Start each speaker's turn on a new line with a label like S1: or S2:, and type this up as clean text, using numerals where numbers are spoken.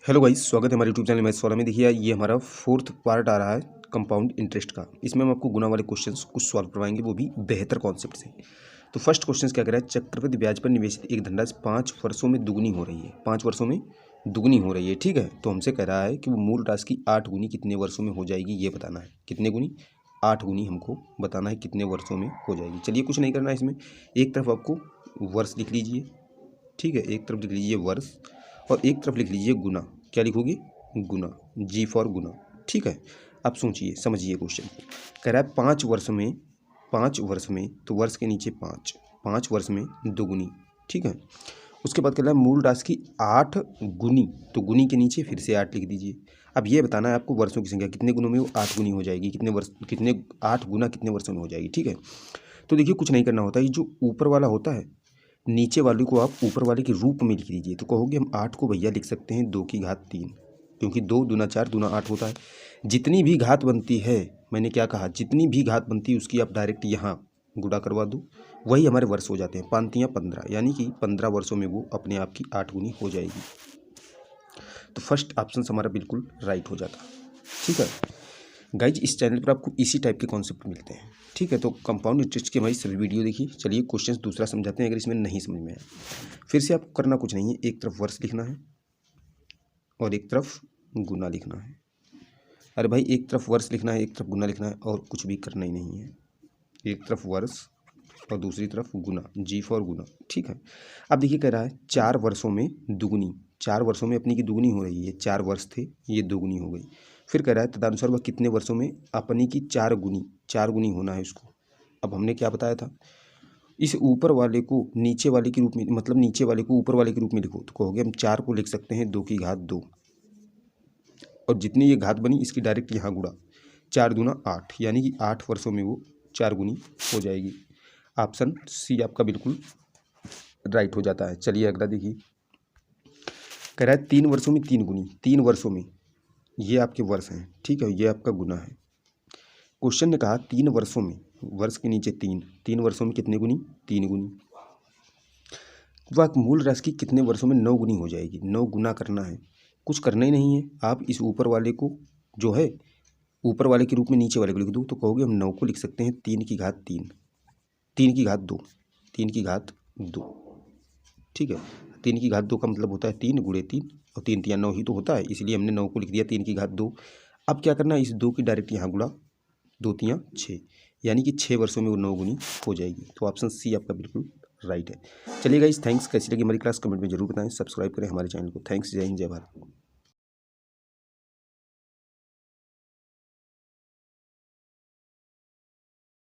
S1: Hello guys, स्वागत है हमारे यूट्यूब चैनल मैथ्स वाला में। देखिए ये हमारा फोर्थ पार्ट आ रहा है कंपाउंड इंटरेस्ट का। इसमें हम आपको गुना वाले क्वेश्चंस कुछ सॉल्व करवाएंगे, वो भी बेहतर कॉन्सेप्ट से। तो फर्स्ट क्वेश्चन क्या कह रहा है, चक्रवृद्धि ब्याज पर निवेशित एक धनराशि 5 वर्षों में दुगनी हो रही है। 5 वर्षों में दुगनी हो रही है, ठीक है। तो हमसे कह रहा है कि वो मूल राशि की 8 गुनी कितने वर्षों में हो जाएगी, ये बताना है। कितने गुनी? 8 गुनी हमको बताना है कितने वर्षों में हो जाएगी। चलिए कुछ नहीं करना है इसमें, एक तरफ आपको वर्ष लिख लीजिए, ठीक है। एक तरफ लिख लीजिए वर्ष और एक तरफ लिख लीजिए गुना। क्या लिखोगे? गुना, जी फॉर गुना, ठीक है। अब सोचिए, समझिए क्वेश्चन को। कह रहा है 5 वर्ष में, 5 वर्ष में, तो वर्ष के नीचे 5, 5 वर्ष में दुगुनी, ठीक है। उसके बाद कह रहा है मूल राशि की 8 गुनी, तो गुनी के नीचे फिर से 8 लिख दीजिए। अब ये बताना है आपको वर्षों की संख्या कितने गुनों में वो 8 गुनी हो जाएगी, कितने वर्ष, कितने 8 गुना कितने वर्षों में हो जाएगी, ठीक है। तो देखिए कुछ नहीं करना होता, ये जो ऊपर वाला होता है, नीचे वाले को आप ऊपर वाले के रूप में लिख दीजिए। तो कहोगे हम 8 को भैया लिख सकते हैं 2 की घात 3, क्योंकि 2 दूना 4 दूना 8 होता है। जितनी भी घात बनती है, मैंने क्या कहा, जितनी भी घात बनती है उसकी आप डायरेक्ट यहाँ गुणा करवा दो, वही हमारे वर्ष हो जाते हैं। 5 या 15, यानी कि 15 वर्षों में वो अपने आप की 8 गुनी हो जाएगी। तो फर्स्ट ऑप्शन हमारा बिल्कुल राइट हो जाता, ठीक है। गाइज इस चैनल पर आपको इसी टाइप के कॉन्सेप्ट मिलते हैं, ठीक है। तो कंपाउंड इंटरेस्ट की हमारी सभी वीडियो देखिए। चलिए क्वेश्चन दूसरा समझाते हैं, अगर इसमें नहीं समझ में आया। फिर से आपको करना कुछ नहीं है, एक तरफ वर्ष लिखना है और एक तरफ गुना लिखना है। अरे भाई, एक तरफ वर्ष लिखना है, एक तरफ गुना लिखना है, और कुछ भी करना ही नहीं है। एक तरफ वर्ष और दूसरी तरफ गुना, जी फॉर गुना, ठीक है। अब देखिए कह रहा है 4 वर्षों में दुगुनी, 4 वर्षों में अपनी की दुगुनी हो रही है। 4 वर्ष थे, ये दुगुनी हो गई। फिर कह रहा है तदनुसार वह कितने वर्षों में अपनी की 4 गुनी, 4 गुनी होना है उसको। अब हमने क्या बताया था, इस ऊपर वाले को नीचे वाले के रूप में, मतलब नीचे वाले को ऊपर वाले के रूप में लिखो। तो कहोगे हम 4 को लिख सकते हैं 2 की घात 2, और जितनी ये घात बनी इसकी डायरेक्ट यहाँ गुणा, 4 दूना 8, यानी कि 8 वर्षों में वो 4 गुनी हो जाएगी। ऑप्शन सी आपका बिल्कुल राइट हो जाता है। चलिए अगला देखिए, कह रहा है 3 वर्षों में 3 गुनी। 3 वर्षों में, ये आपके वर्ष हैं, ठीक है, ये आपका गुना है। क्वेश्चन ने कहा 3 वर्षों में, वर्ष के नीचे 3, 3 वर्षों में कितने गुनी? 3 गुनी। वह मूल राशि की कितने वर्षों में 9 गुनी हो जाएगी? 9 गुना करना है, कुछ करना ही नहीं है। आप इस ऊपर वाले को जो है ऊपर वाले के रूप में नीचे वाले को लिख दो। तो कहोगे हम 9 को लिख सकते हैं 3 की घात 3, 3 की घात 2, 3 की घात 2, ठीक है। 3 की घात 2 का मतलब होता है 3 गुणे 3, और 3 तिया 9 ही तो होता है, इसलिए हमने 9 को लिख दिया 3 की घात 2। अब क्या करना है, इस 2 की डायरेक्ट यहाँ गुणा, 2 तिया 6, यानी कि 6 वर्षों में वो 9 गुनी हो जाएगी। तो ऑप्शन सी आपका बिल्कुल राइट है। चलिए गाइस, थैंक्स। कैसी लगी हमारी क्लास कमेंट में जरूर बताएं, सब्सक्राइब करें हमारे चैनल को। थैंक्स, जय हिंद, जय भारत।